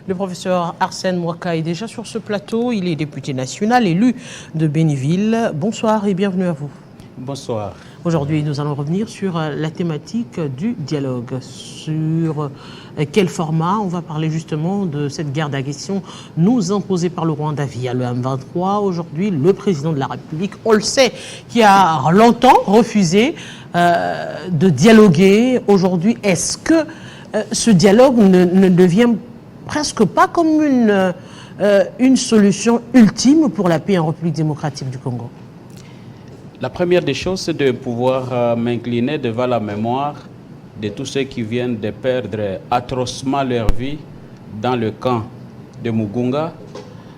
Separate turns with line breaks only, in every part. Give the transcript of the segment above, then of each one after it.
Le professeur Arsène Mouaka est déjà sur ce plateau. Il est député national, élu de Béniville. Bonsoir et bienvenue à vous.
Bonsoir.
Aujourd'hui, nous allons revenir sur la thématique du dialogue. Sur quel format? On va parler justement de cette guerre d'agression nous imposée par le Rwanda via le M23. Aujourd'hui, le président de la République, on le sait, qui a longtemps refusé de dialoguer. Aujourd'hui, est-ce que ce dialogue ne devient presque pas comme une solution ultime pour la paix en République démocratique du Congo?
La première des choses, c'est de pouvoir m'incliner devant la mémoire de tous ceux qui viennent de perdre atrocement leur vie dans le camp de Mugunga.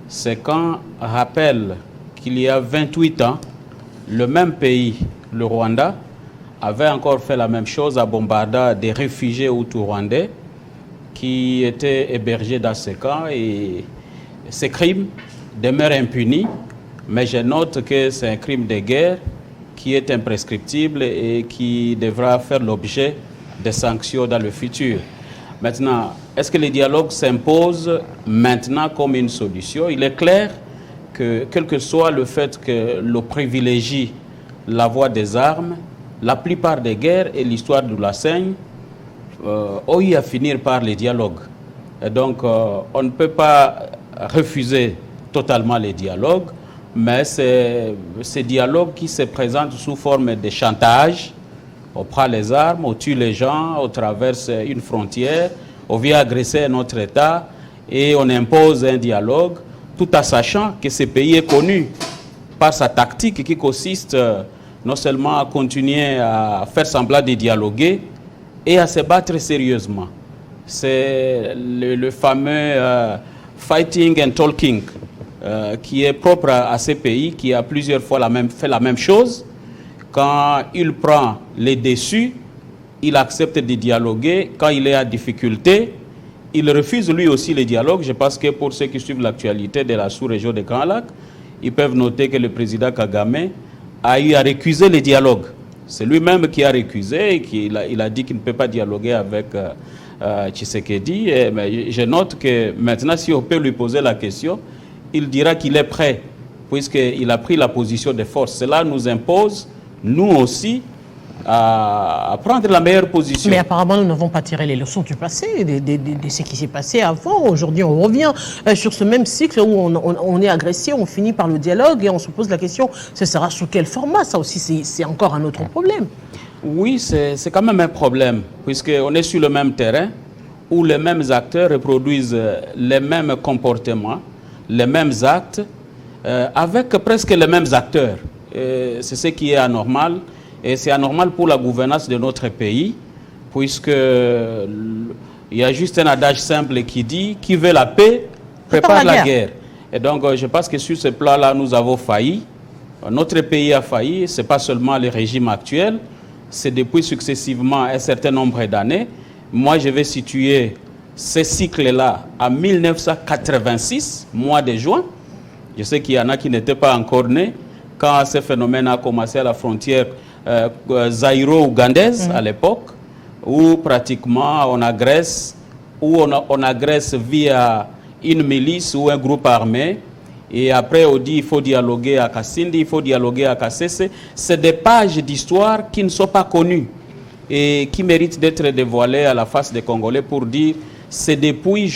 Ce camp rappelle qu'il y a 28 ans, le même pays, le Rwanda, avait encore fait la même chose à bombarder des réfugiés hutus-rwandais qui étaient hébergés dans ce camp, et ces crimes demeurent impunis. Mais je note que c'est un crime de guerre qui est imprescriptible et qui devra faire l'objet de sanctions dans le futur. Maintenant, est-ce que le dialogue s'impose maintenant comme une solution? Il est clair que, quel que soit le fait que l'on privilégie la voie des armes, la plupart des guerres, et l'histoire nous l'enseigne, ont eu à finir par les dialogues. Et donc, on ne peut pas refuser totalement les dialogues, mais c'est ces dialogues qui se présentent sous forme de chantage. On prend les armes, on tue les gens, on traverse une frontière, on vient agresser un autre État et on impose un dialogue, tout en sachant que ce pays est connu par sa tactique qui consiste non seulement à continuer à faire semblant de dialoguer et à se battre sérieusement. C'est le fameux fighting and talking qui est propre à ces pays, qui a plusieurs fois fait la même chose. Quand il prend les déçus, il accepte de dialoguer. Quand il est en difficulté, il refuse lui aussi le dialogue. Je pense que pour ceux qui suivent l'actualité de la sous-région de Grand Lac, ils peuvent noter que le président Kagame a eu à récuser le dialogue. C'est lui-même qui a récusé et il a dit qu'il ne peut pas dialoguer avec Tshisekedi. Mais je note que maintenant, si on peut lui poser la question, il dira qu'il est prêt, puisqu'il a pris la position de force. Cela nous impose, nous aussi, à prendre la meilleure position.
Mais apparemment, nous n'avons pas tiré les leçons du passé, de ce qui s'est passé avant. Aujourd'hui, on revient sur ce même cycle où on est agressé, on finit par le dialogue et on se pose la question, ce sera sous quel format? Ça aussi, c'est encore un autre problème.
Oui, c'est quand même un problème, puisqu'on est sur le même terrain où les mêmes acteurs reproduisent les mêmes comportements, les mêmes actes, avec presque les mêmes acteurs. C'est ce qui est anormal. Et c'est anormal pour la gouvernance de notre pays, puisque il y a juste un adage simple qui dit « Qui veut la paix, prépare la guerre ». Et donc, je pense que sur ce plan-là, nous avons failli. Notre pays a failli. Ce n'est pas seulement le régime actuel, c'est depuis successivement un certain nombre d'années. Moi, je vais situer ce cycle-là en 1986, mois de juin. Je sais qu'il y en a qui n'étaient pas encore nés quand ce phénomène a commencé à la frontière zaïro-ougandaise à l'époque, où pratiquement on agresse via une milice ou un groupe armé, et après on dit il faut dialoguer à Kassindi, il faut dialoguer à Kassese. C'est des pages d'histoire qui ne sont pas connues et qui méritent d'être dévoilées à la face des Congolais pour dire c'est depuis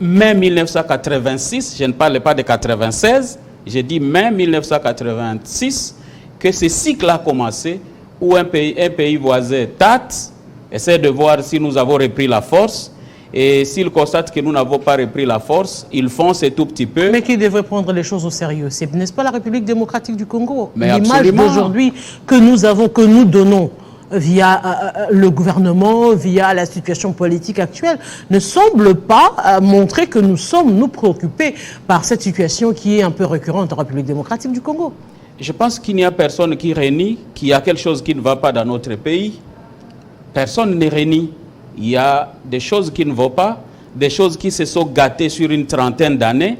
mai 1986, je ne parle pas de 96, j'ai dit mai 1986, que ce cycle a commencé, où un pays voisin tâte, essaie de voir si nous avons repris la force, et s'ils constatent que nous n'avons pas repris la force, ils font ce tout petit peu.
Mais qui devrait prendre les choses au sérieux? N'est-ce pas la République démocratique du Congo?
L'image
d'aujourd'hui que nous donnons via le gouvernement, via la situation politique actuelle, ne semble pas montrer que nous sommes préoccupés par cette situation qui est un peu récurrente en République démocratique du Congo.
Je pense qu'il n'y a personne qui renie qu'il y a quelque chose qui ne va pas dans notre pays. Personne ne renie. Il y a des choses qui ne vont pas, des choses qui se sont gâtées sur une trentaine d'années,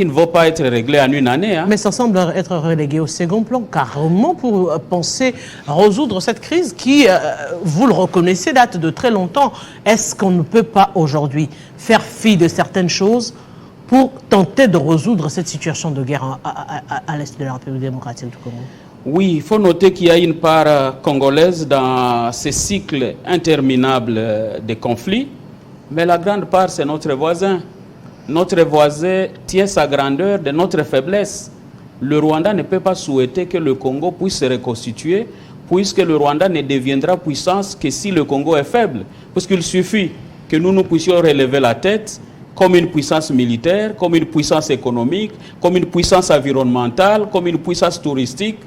qui ne vont pas être réglés en une année. Hein.
Mais ça semble être relégué au second plan, carrément, pour penser résoudre cette crise qui, vous le reconnaissez, date de très longtemps. Est-ce qu'on ne peut pas aujourd'hui faire fi de certaines choses pour tenter de résoudre cette situation de guerre à l'est de la République démocratique du Congo?
Oui, il faut noter qu'il y a une part congolaise dans ces cycles interminables de conflits, mais la grande part, c'est notre voisin. Notre voisin tient sa grandeur de notre faiblesse. Le Rwanda ne peut pas souhaiter que le Congo puisse se reconstituer, puisque le Rwanda ne deviendra puissance que si le Congo est faible. Parce qu'il suffit que nous puissions relever la tête comme une puissance militaire, comme une puissance économique, comme une puissance environnementale, comme une puissance touristique,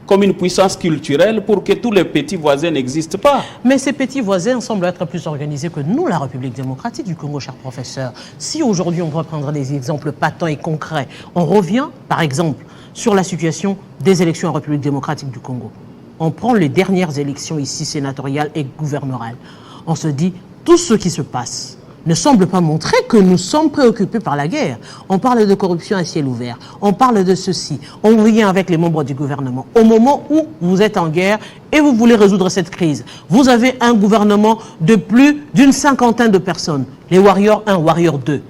comme une puissance culturelle, pour que tous les petits voisins n'existent pas.
Mais ces petits voisins semblent être plus organisés que nous, la République démocratique du Congo, cher professeur. Si aujourd'hui on va prendre des exemples patents et concrets, on revient, par exemple, sur la situation des élections en République démocratique du Congo. On prend les dernières élections ici, sénatoriales et gouvernementales. On se dit, tout ce qui se passe ne semble pas montrer que nous sommes préoccupés par la guerre. On parle de corruption à ciel ouvert, on parle de ceci, on vient avec les membres du gouvernement. Au moment où vous êtes en guerre et vous voulez résoudre cette crise, vous avez un gouvernement de plus d'une 50aine de personnes, les Warriors 1, Warriors 2,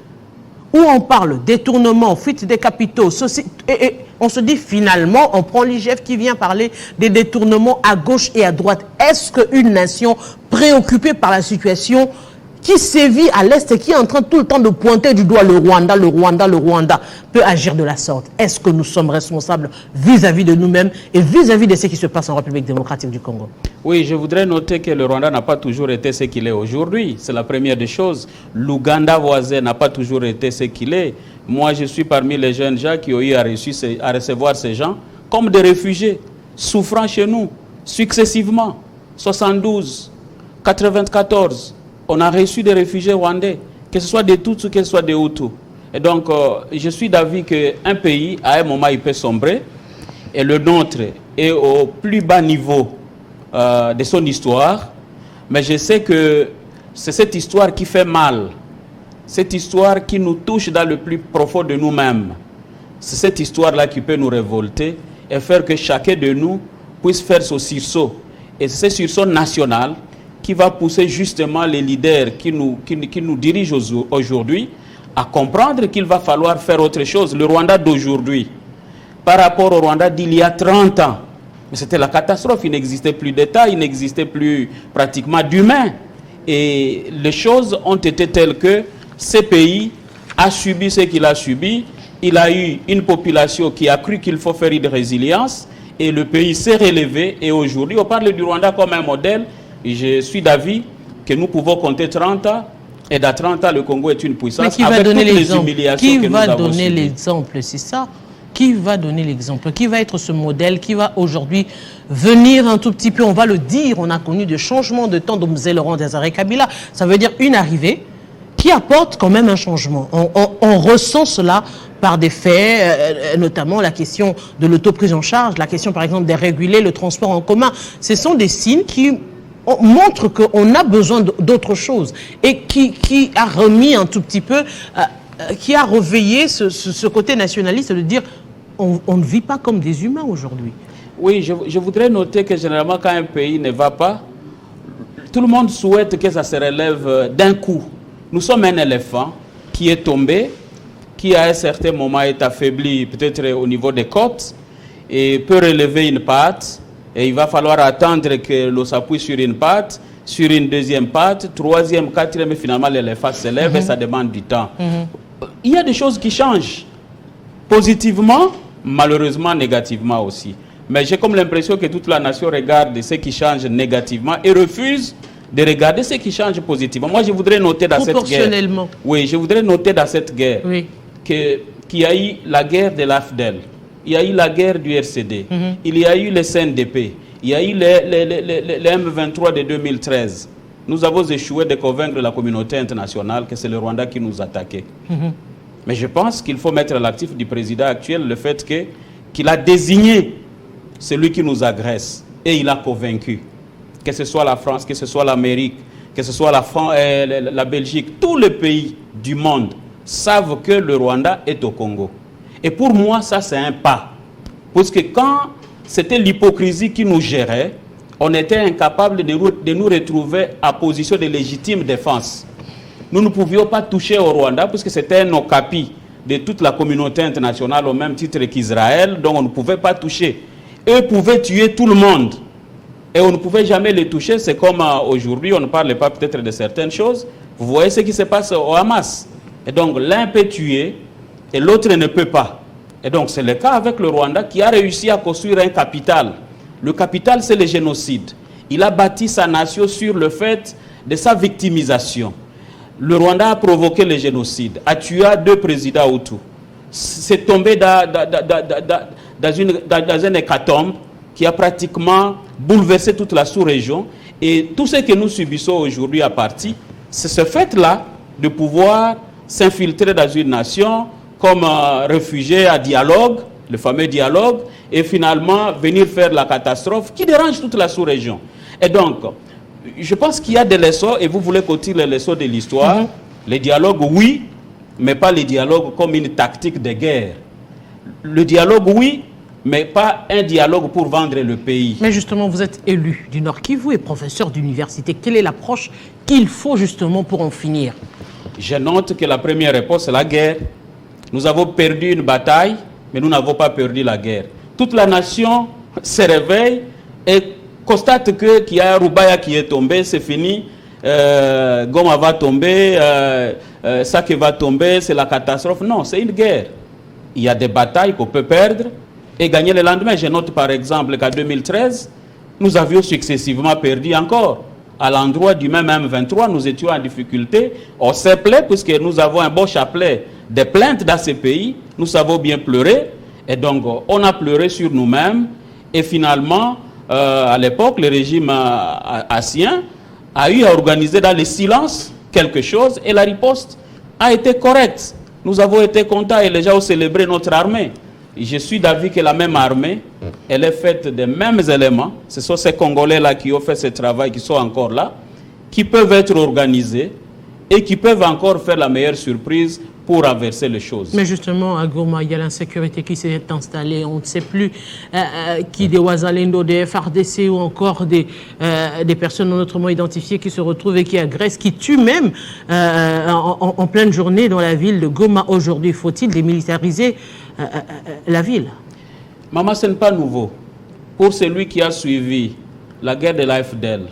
où on parle détournement, fuite des capitaux, ceci, et on se dit finalement, on prend l'IGF qui vient parler des détournements à gauche et à droite. Est-ce qu'une nation préoccupée par la situation qui sévit à l'Est et qui est en train tout le temps de pointer du doigt le Rwanda, peut agir de la sorte? Est-ce que nous sommes responsables vis-à-vis de nous-mêmes et vis-à-vis de ce qui se passe en République démocratique du Congo?
Oui, je voudrais noter que le Rwanda n'a pas toujours été ce qu'il est aujourd'hui. C'est la première des choses. L'Ouganda voisin n'a pas toujours été ce qu'il est. Moi, je suis parmi les jeunes gens qui ont eu à recevoir ces gens comme des réfugiés, souffrant chez nous, successivement. 72, 94... on a reçu des réfugiés rwandais, que ce soit des Tutsis ou que ce soit des Hutus. Et donc, je suis d'avis qu'un pays, à un moment, il peut sombrer. Et le nôtre est au plus bas niveau de son histoire. Mais je sais que c'est cette histoire qui fait mal. Cette histoire qui nous touche dans le plus profond de nous-mêmes. C'est cette histoire-là qui peut nous révolter et faire que chacun de nous puisse faire son sursaut. Et c'est ce sursaut national qui va pousser justement les leaders qui nous dirigent aujourd'hui à comprendre qu'il va falloir faire autre chose. Le Rwanda d'aujourd'hui, par rapport au Rwanda d'il y a 30 ans, c'était la catastrophe. Il n'existait plus d'État, il n'existait plus pratiquement d'humains. Et les choses ont été telles que ce pays a subi ce qu'il a subi. Il a eu une population qui a cru qu'il faut faire une résilience et le pays s'est relevé. Et aujourd'hui, on parle du Rwanda comme un modèle. Et je suis d'avis que nous pouvons compter 30 ans, et dans 30 ans, le Congo est une puissance. Mais
qui va donner l'exemple? Qui va donner l'exemple? C'est ça. Qui va donner l'exemple? Qui va être ce modèle? Qui va aujourd'hui venir un tout petit peu? On va le dire, on a connu des changements de temps de Mzee Laurent Désiré Kabila. Ça veut dire une arrivée qui apporte quand même un changement. On ressent cela par des faits, notamment la question de l'auto-prise en charge, la question par exemple de réguler le transport en commun. Ce sont des signes qui montre qu'on a besoin d'autre chose et qui a remis un tout petit peu, qui a réveillé ce côté nationaliste de dire on ne vit pas comme des humains aujourd'hui.
Oui, je voudrais noter que généralement quand un pays ne va pas, tout le monde souhaite que ça se relève d'un coup. Nous sommes un éléphant qui est tombé, qui à un certain moment est affaibli peut-être au niveau des côtes et peut relever une patte. Et il va falloir attendre que l'on s'appuie sur une patte, sur une deuxième patte, troisième, quatrième, et finalement l'éléphant se lève et ça demande du temps. Il y a des choses qui changent, positivement, malheureusement négativement aussi. Mais j'ai comme l'impression que toute la nation regarde ce qui change négativement et refuse de regarder ce qui change positivement. Moi, je voudrais noter dans cette guerre... Oui, je voudrais noter dans cette guerre qu'il y a eu la guerre de l'AFDEL. Il y a eu la guerre du RCD, il y a eu le CNDP, il y a eu le M23 de 2013. Nous avons échoué de convaincre la communauté internationale que c'est le Rwanda qui nous attaquait. Mais je pense qu'il faut mettre à l'actif du président actuel le fait qu'il a désigné celui qui nous agresse et il a convaincu. Que ce soit la France, que ce soit l'Amérique, que ce soit la Belgique, tous les pays du monde savent que le Rwanda est au Congo. Et pour moi, ça c'est un pas. Parce que quand c'était l'hypocrisie qui nous gérait, on était incapable de nous retrouver à position de légitime défense. Nous ne pouvions pas toucher au Rwanda parce que c'était un okapi de toute la communauté internationale au même titre qu'Israël, donc on ne pouvait pas toucher. Eux pouvaient tuer tout le monde et on ne pouvait jamais les toucher. C'est comme aujourd'hui, on ne parle pas peut-être de certaines choses. Vous voyez ce qui se passe au Hamas. Et donc l'un peut tuer et l'autre ne peut pas. Et donc c'est le cas avec le Rwanda qui a réussi à construire un capital. Le capital, c'est le génocide. Il a bâti sa nation sur le fait de sa victimisation. Le Rwanda a provoqué le génocide, a tué 2 présidents Hutu. C'est tombé dans une hécatombe qui a pratiquement bouleversé toute la sous-région. Et tout ce que nous subissons aujourd'hui à partir, c'est ce fait-là de pouvoir s'infiltrer dans une nation comme réfugié à dialogue, le fameux dialogue, et finalement venir faire la catastrophe qui dérange toute la sous-région. Et donc, je pense qu'il y a des leçons, et vous voulez continuer les leçons de l'histoire. Les dialogues, oui, mais pas les dialogues comme une tactique de guerre. Le dialogue, oui, mais pas un dialogue pour vendre le pays.
Mais justement, vous êtes élu du Nord Kivu et professeur d'université. Quelle est l'approche qu'il faut justement pour en finir?
Je note que la première réponse, c'est la guerre. Nous avons perdu une bataille, mais nous n'avons pas perdu la guerre. Toute la nation se réveille et constate qu'il y a Rubaya qui est tombé, c'est fini. Goma va tomber, Sake va tomber, c'est la catastrophe. Non, c'est une guerre. Il y a des batailles qu'on peut perdre et gagner le lendemain. Je note par exemple qu'en 2013, nous avions successivement perdu encore. À l'endroit du même M23, nous étions en difficulté. On s'est plaint puisque nous avons un beau chapelet de plaintes dans ce pays. Nous savons bien pleurer. Et donc, on a pleuré sur nous-mêmes. Et finalement, à l'époque, le régime haïtien a eu à organiser dans le silence quelque chose. Et la riposte a été correcte. Nous avons été contents et les gens ont célébré notre armée. Je suis d'avis que la même armée, elle est faite des mêmes éléments. Ce sont ces Congolais-là qui ont fait ce travail, qui sont encore là, qui peuvent être organisés et qui peuvent encore faire la meilleure surprise pour inverser les choses.
Mais justement, à Goma, il y a l'insécurité qui s'est installée. On ne sait plus qui des Ouazalendo, des FARDC ou encore des personnes non autrement identifiées qui se retrouvent et qui agressent, qui tuent même en pleine journée dans la ville de Goma. Aujourd'hui, faut-il démilitariser la ville?
Maman, ce n'est pas nouveau. Pour celui qui a suivi la guerre de l'AFDL,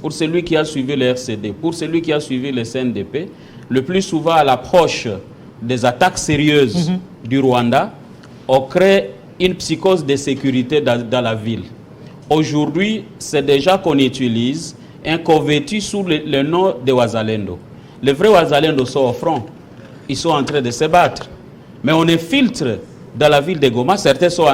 pour celui qui a suivi le RCD, pour celui qui a suivi le CNDP, le plus souvent à l'approche des attaques sérieuses du Rwanda, on crée une psychose de sécurité dans la ville. Aujourd'hui, c'est déjà qu'on utilise un converti sous le nom de Ouazalendo. Les vrais Ouazalendo sont au front. Ils sont en train de se battre. Mais on infiltre dans la ville de Goma. Certains sont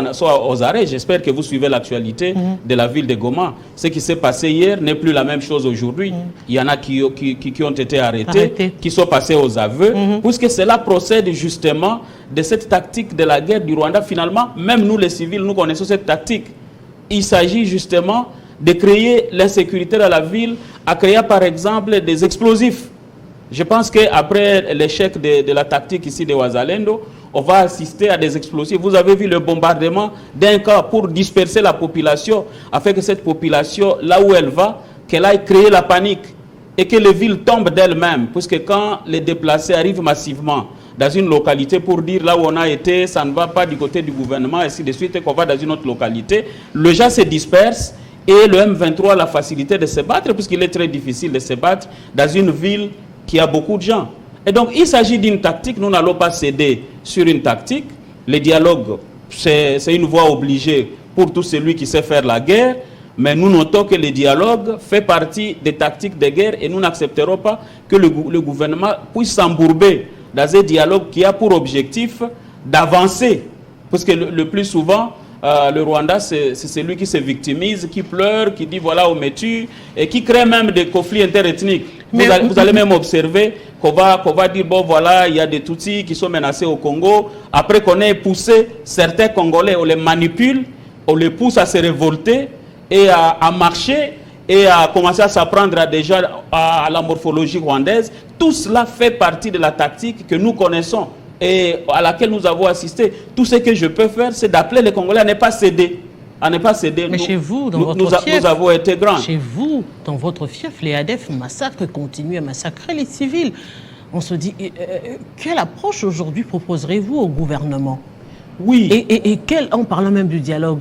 aux arrêts. J'espère que vous suivez l'actualité de la ville de Goma. Ce qui s'est passé hier n'est plus la même chose aujourd'hui. Il y en a qui ont été arrêtés, qui sont passés aux aveux, puisque cela procède justement de cette tactique de la guerre du Rwanda. Finalement, même nous les civils, nous connaissons cette tactique. Il s'agit justement de créer l'insécurité dans la ville, à créer par exemple des explosifs. Je pense qu'après l'échec de la tactique ici de Ouazalendo, on va assister à des explosifs. Vous avez vu le bombardement d'un camp pour disperser la population, afin que cette population, là où elle va, qu'elle aille créer la panique et que les villes tombent d'elles-mêmes. Puisque quand les déplacés arrivent massivement dans une localité pour dire là où on a été, ça ne va pas du côté du gouvernement, et ainsi de suite, et qu'on va dans une autre localité, les gens se dispersent et le M23 a la facilité de se battre, puisqu'il est très difficile de se battre dans une ville qui a beaucoup de gens. Et donc, il s'agit d'une tactique. Nous n'allons pas céder sur une tactique. Le dialogue, c'est une voie obligée pour tout celui qui sait faire la guerre. Mais nous notons que le dialogue fait partie des tactiques de guerre et nous n'accepterons pas que le gouvernement puisse s'embourber dans un dialogue qui a pour objectif d'avancer. Parce que le plus souvent, le Rwanda, c'est celui qui se victimise, qui pleure, qui dit voilà, on me tue, et qui crée même des conflits interethniques. Vous allez même observer qu'on va dire, bon voilà, il y a des Tutsis qui sont menacés au Congo. Après qu'on ait poussé certains Congolais, on les manipule, on les pousse à se révolter et à marcher et à commencer à s'apprendre déjà à la morphologie rwandaise. Tout cela fait partie de la tactique que nous connaissons. et à laquelle nous avons assisté. Tout ce que je peux faire, c'est d'appeler les Congolais à ne pas céder. À ne pas céder.
Mais chez vous, dans votre fief,
nous avons été grands.
Chez vous, dans votre fief, les ADF continuent à massacrer les civils. On se dit, quelle approche aujourd'hui proposerez-vous au gouvernement?
Oui.
Et en parlant même du dialogue,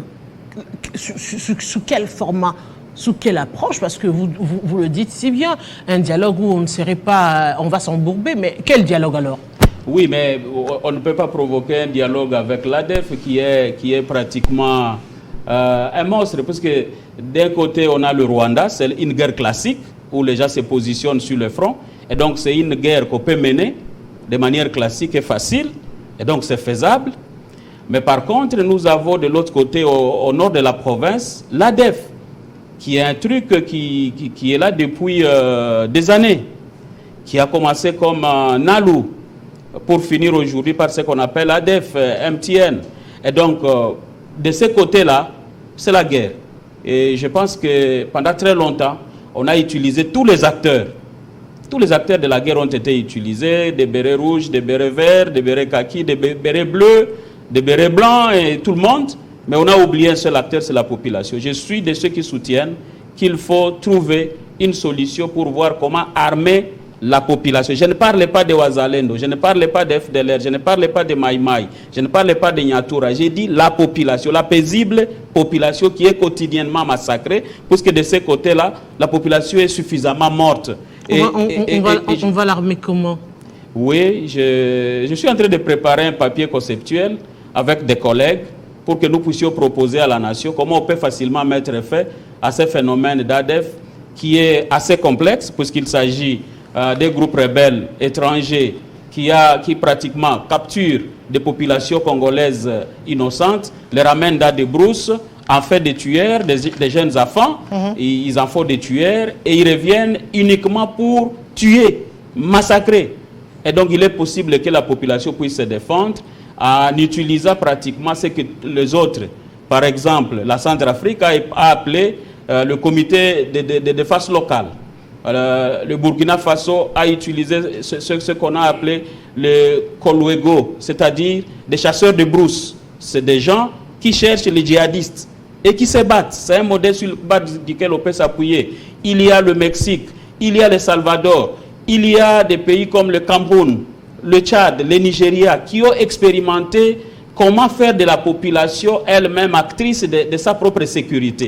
sous quel format, sous quelle approche? Parce que vous le dites si bien, un dialogue où on ne serait pas, on va s'embourber, mais quel dialogue alors?
Oui, mais on ne peut pas provoquer un dialogue avec l'ADF qui est pratiquement un monstre, parce que d'un côté on a le Rwanda, c'est une guerre classique où les gens se positionnent sur le front, et donc c'est une guerre qu'on peut mener de manière classique et facile, et donc c'est faisable. Mais par contre, nous avons de l'autre côté, au nord de la province, l'ADF, qui est un truc qui est là depuis des années, qui a commencé comme Nalu, pour finir aujourd'hui par ce qu'on appelle ADF, MTN. Et donc, de ce côté-là, c'est la guerre. Et je pense que pendant très longtemps, on a utilisé tous les acteurs. Tous les acteurs de la guerre ont été utilisés, des bérets rouges, des bérets verts, des bérets kaki, des bérets bleus, des bérets blancs et tout le monde. Mais on a oublié un seul acteur, c'est la population. Je suis de ceux qui soutiennent qu'il faut trouver une solution pour voir comment armer la population. Je ne parle pas de Ouazalendo, je ne parle pas de FDLR, je ne parle pas de Maïmaï, je ne parle pas de Nyatura. J'ai dit la population, la paisible population qui est quotidiennement massacrée, parce que de ce côté-là, la population est suffisamment morte.
On va l'armer comment?
Oui, je suis en train de préparer un papier conceptuel avec des collègues pour que nous puissions proposer à la nation comment on peut facilement mettre fin à ce phénomène d'ADF qui est assez complexe, puisqu'il s'agit des groupes rebelles étrangers qui pratiquement capturent des populations congolaises innocentes, les ramènent dans des brousses, en fait des tueurs, des jeunes enfants, ils en font des tueurs et ils reviennent uniquement pour tuer, massacrer. Et donc il est possible que la population puisse se défendre en utilisant pratiquement ce que les autres, par exemple la Centrafrique a appelé le comité de défense locale. Le Burkina Faso a utilisé ce qu'on a appelé le Kolwego, c'est-à-dire des chasseurs de brousse. C'est des gens qui cherchent les djihadistes et qui se battent. C'est un modèle sur le bas duquel on peut s'appuyer. Il y a le Mexique, il y a le Salvador, il y a des pays comme le Cameroun, le Tchad, le Nigeria, qui ont expérimenté comment faire de la population elle-même actrice de sa propre sécurité.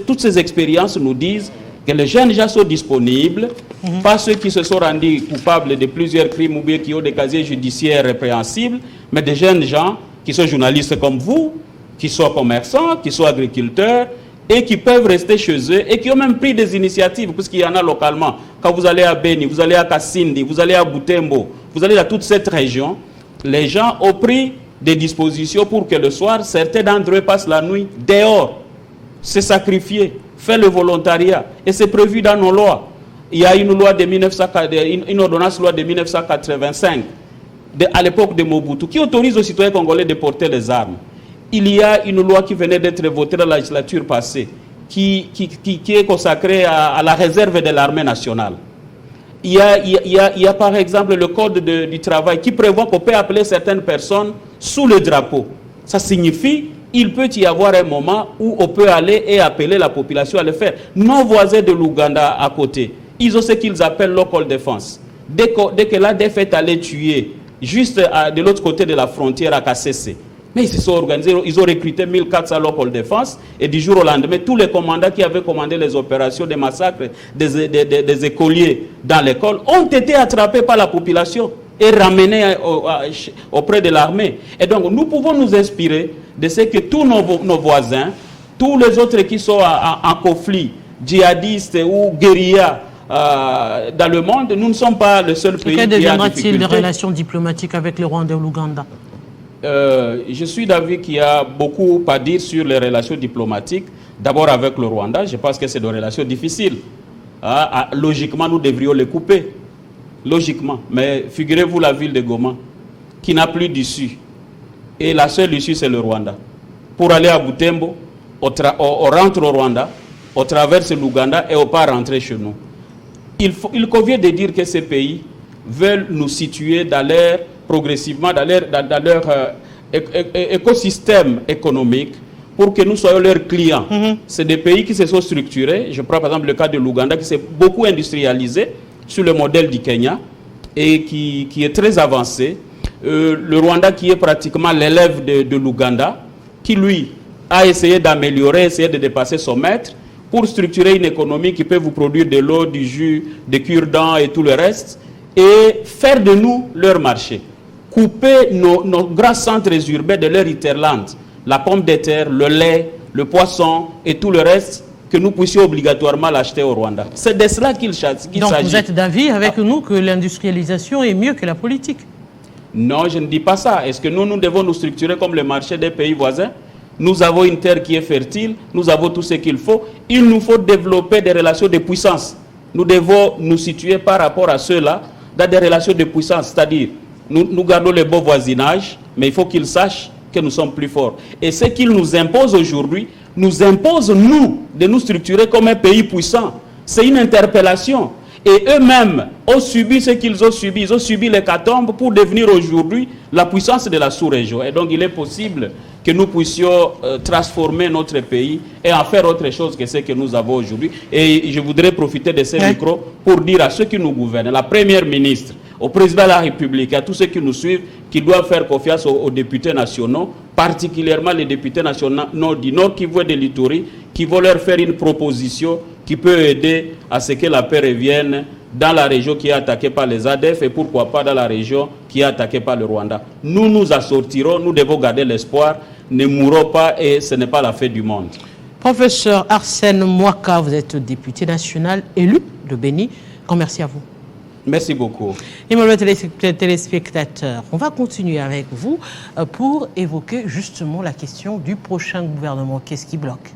Toutes ces expériences nous disent que les jeunes gens sont disponibles, pas ceux qui se sont rendus coupables de plusieurs crimes ou bien qui ont des casiers judiciaires répréhensibles, mais des jeunes gens qui sont journalistes comme vous, qui sont commerçants, qui sont agriculteurs, et qui peuvent rester chez eux, et qui ont même pris des initiatives, puisqu'il y en a localement. Quand vous allez à Beni, vous allez à Kassindi, vous allez à Butembo, vous allez dans toute cette région, les gens ont pris des dispositions pour que le soir, certains d'entre eux passent la nuit dehors, se sacrifier, faire le volontariat. Et c'est prévu dans nos lois. Il y a une loi de une ordonnance loi de 1985, à l'époque de Mobutu, qui autorise aux citoyens congolais de porter les armes. Il y a une loi qui venait d'être votée dans la législature passée, qui est consacrée à la réserve de l'armée nationale. Il y a par exemple le code du travail qui prévoit qu'on peut appeler certaines personnes sous le drapeau. Ça signifie qu'il peut y avoir un moment où on peut aller et appeler la population à le faire. Nos voisins de l'Ouganda à côté, ils ont ce qu'ils appellent local defense. Dès que l'ADF est allé tuer juste de l'autre côté de la frontière à Kassese, mais ils se sont organisés, ils ont recruté 1400 local defense et du jour au lendemain, tous les commandants qui avaient commandé les opérations de massacre des écoliers dans l'école ont été attrapés par la population et ramenés auprès de l'armée. Et donc, nous pouvons nous inspirer de ce que tous nos voisins, tous les autres qui sont en conflit, djihadistes ou guérillas dans le monde, nous ne sommes pas le seul pays qui a difficulté. Que deviendra-t-il
des relations diplomatiques avec le Rwanda et l'Ouganda?
Je suis d'avis qu'il y a beaucoup à dire sur les relations diplomatiques. D'abord avec le Rwanda, je pense que c'est des relations difficiles. Logiquement, nous devrions les couper. Logiquement. Mais figurez-vous la ville de Goma, qui n'a plus d'issue. Et la seule issue, c'est le Rwanda. Pour aller à Butembo, on rentre au Rwanda, on traverse l'Ouganda et on part rentrer chez nous. Il convient de dire que ces pays veulent nous situer dans leur progressivement dans leur écosystème économique pour que nous soyons leurs clients. C'est des pays qui se sont structurés. Je prends par exemple le cas de l'Ouganda qui s'est beaucoup industrialisé sur le modèle du Kenya et qui est très avancé. Le Rwanda qui est pratiquement l'élève de l'Ouganda, qui lui a essayé d'améliorer, essayé de dépasser son maître pour structurer une économie qui peut vous produire de l'eau, du jus, des cure-dents et tout le reste, et faire de nous leur marché. Couper nos grands centres urbains de leur hinterland, la pomme de terre, le lait, le poisson et tout le reste, que nous puissions obligatoirement l'acheter au Rwanda. C'est de cela qu'il s'agit.
Donc vous êtes d'avis avec nous que l'industrialisation est mieux que la politique?
Non, je ne dis pas ça. Est-ce que nous devons nous structurer comme le marché des pays voisins? Nous avons une terre qui est fertile, nous avons tout ce qu'il faut. Il nous faut développer des relations de puissance. Nous devons nous situer par rapport à ceux-là dans des relations de puissance. C'est-à-dire, nous gardons le beau voisinage, mais il faut qu'ils sachent que nous sommes plus forts. Et ce qu'ils nous imposent aujourd'hui, nous impose, nous, de nous structurer comme un pays puissant. C'est une interpellation. Et eux-mêmes ont subi ce qu'ils ont subi. Ils ont subi l'hécatombe pour devenir aujourd'hui la puissance de la sous-région. Et donc, il est possible que nous puissions transformer notre pays et en faire autre chose que ce que nous avons aujourd'hui. Et je voudrais profiter de ce micro pour dire à ceux qui nous gouvernent, la Première ministre, au président de la République, à tous ceux qui nous suivent, qui doivent faire confiance aux députés nationaux, particulièrement les députés nationaux du Nord Kivu et de l'Ituri, qui vont leur faire une proposition qui peut aider à ce que la paix revienne dans la région qui est attaquée par les ADF et pourquoi pas dans la région qui est attaquée par le Rwanda. Nous nous assortirons, nous devons garder l'espoir, ne mourrons pas et ce n'est pas la fin du monde.
Professeur Arsène Mwaka, vous êtes député national élu de Béni. Grand merci à vous.
Merci beaucoup.
Et mes téléspectateurs, on va continuer avec vous pour évoquer justement la question du prochain gouvernement. Qu'est-ce qui bloque ?